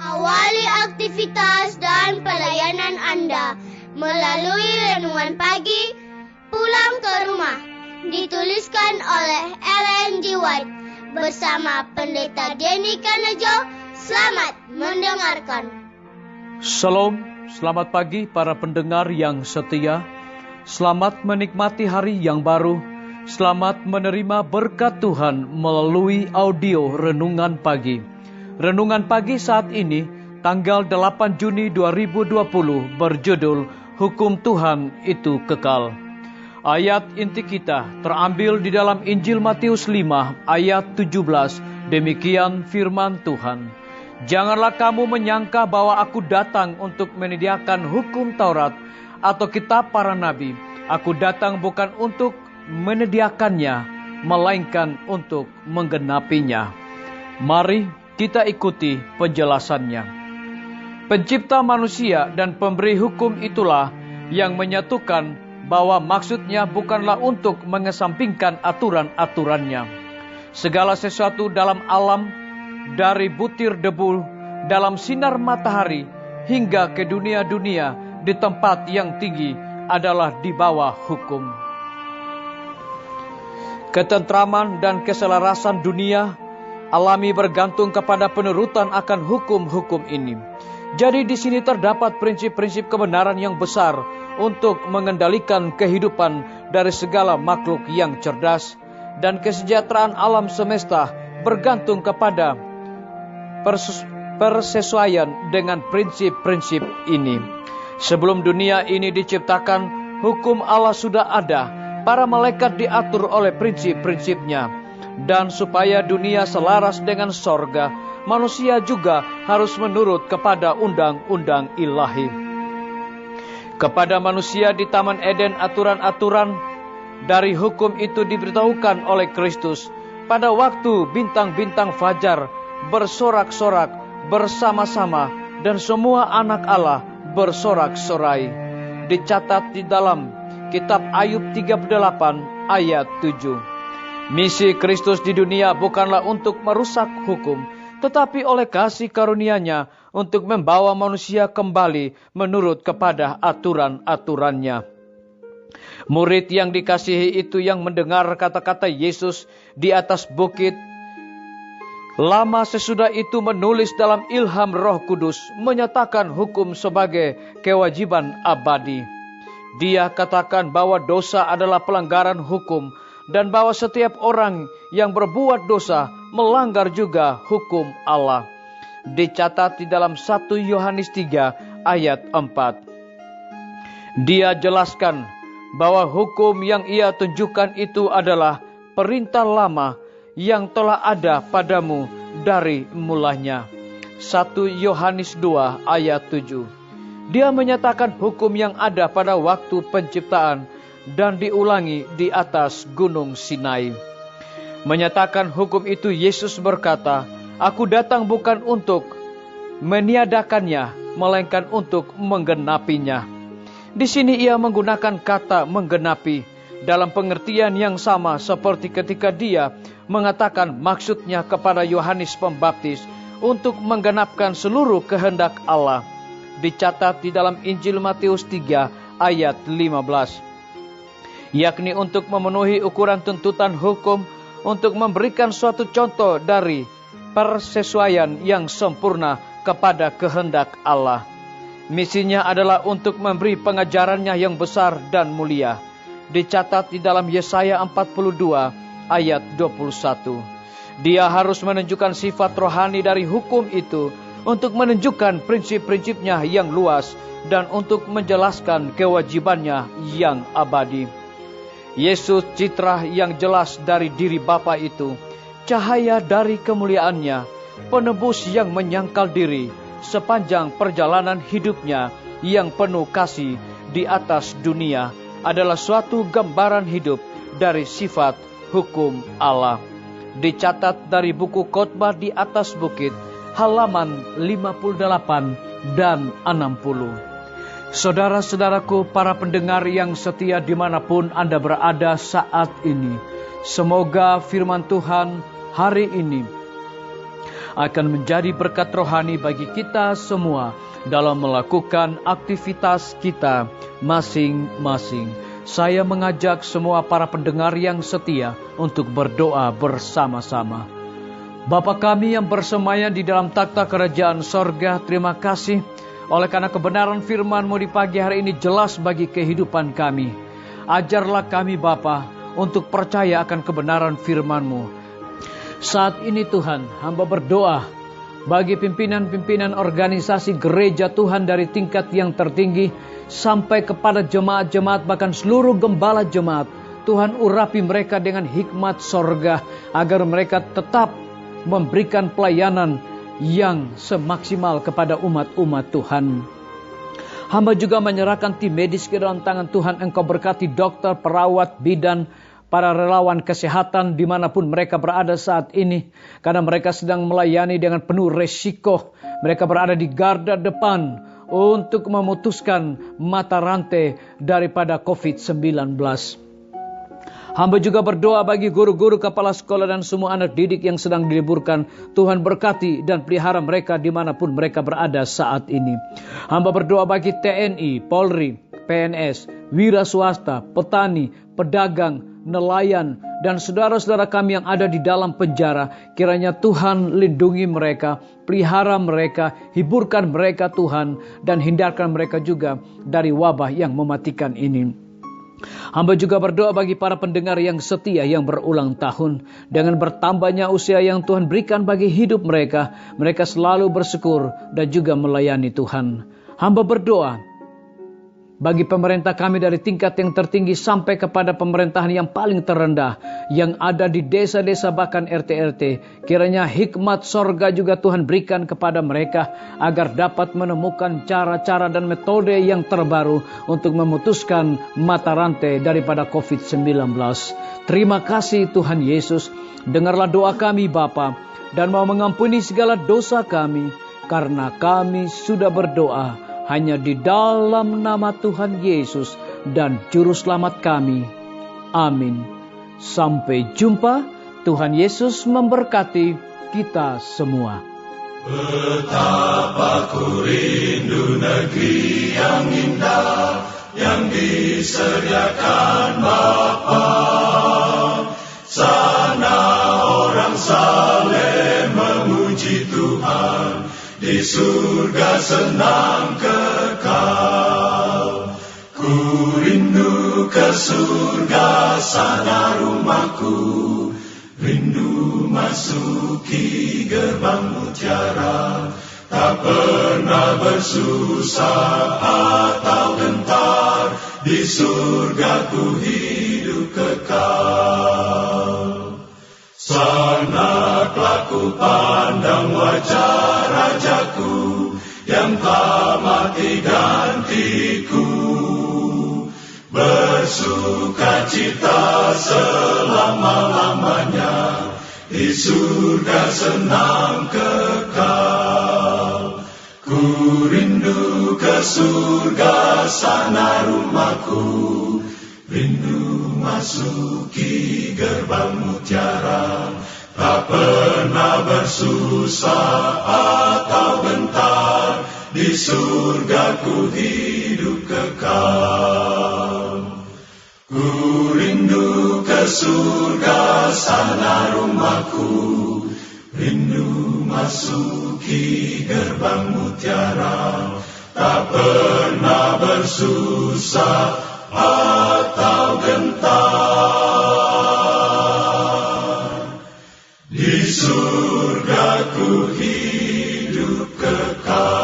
Awali aktivitas dan pelayanan Anda melalui renungan pagi Pulang ke Rumah, dituliskan oleh Ellen G. White bersama Pendeta Denny Kanejo. Selamat mendengarkan. Shalom, selamat pagi para pendengar yang setia. Selamat menikmati hari yang baru. Selamat menerima berkat Tuhan melalui audio renungan pagi. Renungan pagi saat ini, tanggal 8 Juni 2020, berjudul Hukum Tuhan itu Kekal. Ayat inti kita terambil di dalam Injil Matius 5 ayat 17. Demikian firman Tuhan. Janganlah kamu menyangka bahwa aku datang untuk menyediakan hukum Taurat atau kitab para nabi. Aku datang bukan untuk menyediakannya, melainkan untuk menggenapinya. Mari kita ikuti penjelasannya. Pencipta manusia dan pemberi hukum itulah yang menyatukan bahwa maksudnya bukanlah untuk mengesampingkan aturan-aturannya. Segala sesuatu dalam alam, dari butir debu, dalam sinar matahari, hingga ke dunia-dunia di tempat yang tinggi adalah di bawah hukum. Ketentraman dan keselarasan dunia alami bergantung kepada penurutan akan hukum-hukum ini. Jadi di sini terdapat prinsip-prinsip kebenaran yang besar untuk mengendalikan kehidupan dari segala makhluk yang cerdas, dan kesejahteraan alam semesta bergantung kepada persesuaian dengan prinsip-prinsip ini. Sebelum dunia ini diciptakan, hukum Allah sudah ada. Para malaikat diatur oleh prinsip-prinsipnya. Dan supaya dunia selaras dengan sorga, manusia juga harus menurut kepada undang-undang ilahi. Kepada manusia di Taman Eden, aturan-aturan dari hukum itu diberitahukan oleh Kristus pada waktu bintang-bintang fajar bersorak-sorak bersama-sama dan semua anak Allah bersorak-sorai. Dicatat di dalam kitab Ayub 38 ayat 7. Misi Kristus di dunia bukanlah untuk merusak hukum, tetapi oleh kasih karunia-Nya untuk membawa manusia kembali menurut kepada aturan-aturannya. Murid yang dikasihi itu yang mendengar kata-kata Yesus di atas bukit, lama sesudah itu menulis dalam ilham Roh Kudus, menyatakan hukum sebagai kewajiban abadi. Dia katakan bahwa dosa adalah pelanggaran hukum, dan bahwa setiap orang yang berbuat dosa melanggar juga hukum Allah. Dicatat di dalam 1 Yohanes 3 ayat 4. Dia jelaskan bahwa hukum yang ia tunjukkan itu adalah perintah lama yang telah ada padamu dari mulanya. 1 Yohanes 2 ayat 7. Dia menyatakan hukum yang ada pada waktu penciptaan dan diulangi di atas gunung Sinai. Menyatakan hukum itu, Yesus berkata, "Aku datang bukan untuk meniadakannya, melainkan untuk menggenapinya." Di sini ia menggunakan kata menggenapi dalam pengertian yang sama seperti ketika dia mengatakan maksudnya kepada Yohanes Pembaptis untuk menggenapkan seluruh kehendak Allah. Dicatat di dalam Injil Matius 3 ayat 15. Yakni untuk memenuhi ukuran tuntutan hukum, untuk memberikan suatu contoh dari persesuaian yang sempurna kepada kehendak Allah. Misinya adalah untuk memberi pengajarannya yang besar dan mulia. Dicatat di dalam Yesaya 42 ayat 21. Dia harus menunjukkan sifat rohani dari hukum itu, untuk menunjukkan prinsip-prinsipnya yang luas, dan untuk menjelaskan kewajibannya yang abadi. Yesus citra yang jelas dari diri Bapa itu, cahaya dari kemuliaannya, penebus yang menyangkal diri sepanjang perjalanan hidupnya yang penuh kasih di atas dunia, adalah suatu gambaran hidup dari sifat hukum Allah. Dicatat dari buku Khotbah di atas bukit, halaman 58 dan 60. Saudara-saudaraku, para pendengar yang setia dimanapun Anda berada saat ini, semoga firman Tuhan hari ini akan menjadi berkat rohani bagi kita semua dalam melakukan aktivitas kita masing-masing. Saya mengajak semua para pendengar yang setia untuk berdoa bersama-sama. Bapa kami yang bersemayam di dalam takhta kerajaan sorga, terima kasih oleh karena kebenaran firman-Mu di pagi hari ini jelas bagi kehidupan kami. Ajarlah kami Bapa untuk percaya akan kebenaran firman-Mu. Saat ini Tuhan, hamba berdoa bagi pimpinan-pimpinan organisasi gereja Tuhan dari tingkat yang tertinggi sampai kepada jemaat-jemaat bahkan seluruh gembala jemaat. Tuhan urapi mereka dengan hikmat sorga agar mereka tetap memberikan pelayanan yang semaksimal kepada umat-umat Tuhan. Hamba juga menyerahkan tim medis ke dalam tangan Tuhan. Engkau berkati dokter, perawat, bidan, para relawan kesehatan dimanapun mereka berada saat ini. Karena mereka sedang melayani dengan penuh resiko. Mereka berada di garda depan untuk memutuskan mata rantai daripada COVID-19. Hamba juga berdoa bagi guru-guru, kepala sekolah dan semua anak didik yang sedang diliburkan. Tuhan berkati dan pelihara mereka dimanapun mereka berada saat ini. Hamba berdoa bagi TNI, Polri, PNS, wira swasta, petani, pedagang, nelayan, dan saudara-saudara kami yang ada di dalam penjara. Kiranya Tuhan lindungi mereka, pelihara mereka, hiburkan mereka Tuhan, dan hindarkan mereka juga dari wabah yang mematikan ini. Hamba juga berdoa bagi para pendengar yang setia yang berulang tahun. Dengan bertambahnya usia yang Tuhan berikan bagi hidup mereka, mereka selalu bersyukur dan juga melayani Tuhan. Hamba berdoa bagi pemerintah kami dari tingkat yang tertinggi sampai kepada pemerintahan yang paling terendah, yang ada di desa-desa bahkan RT-RT. Kiranya hikmat sorga juga Tuhan berikan kepada mereka agar dapat menemukan cara-cara dan metode yang terbaru untuk memutuskan mata rantai daripada COVID-19. Terima kasih Tuhan Yesus. Dengarlah doa kami Bapa, dan mau mengampuni segala dosa kami, karena kami sudah berdoa hanya di dalam nama Tuhan Yesus dan Juru Selamat kami. Amin. Sampai jumpa. Tuhan Yesus memberkati kita semua. Betapa ku rindu negeri yang indah yang disediakan Bapa. Sana orang saleh memuji Tuhan, di surga senang kekal. Ku rindu ke surga, sana rumahku. Rindu masuki gerbang mutiara. Tak pernah bersusah atau gentar, di surga ku hidup kekal. Sana telah ku pandang wajah Rajaku, yang tak mati gantiku. Bersuka cita selama-lamanya, di surga senang kekal. Ku rindu ke surga, sana rumahku. Rindu masuki gerbang mutiara. Tak pernah bersusah atau gentar, di surga ku hidup kekal. Ku rindu ke surga, sana rumahku. Rindu masuki gerbang mutiara. Tak pernah bersusah atau gentar, di surga ku hidup kekal.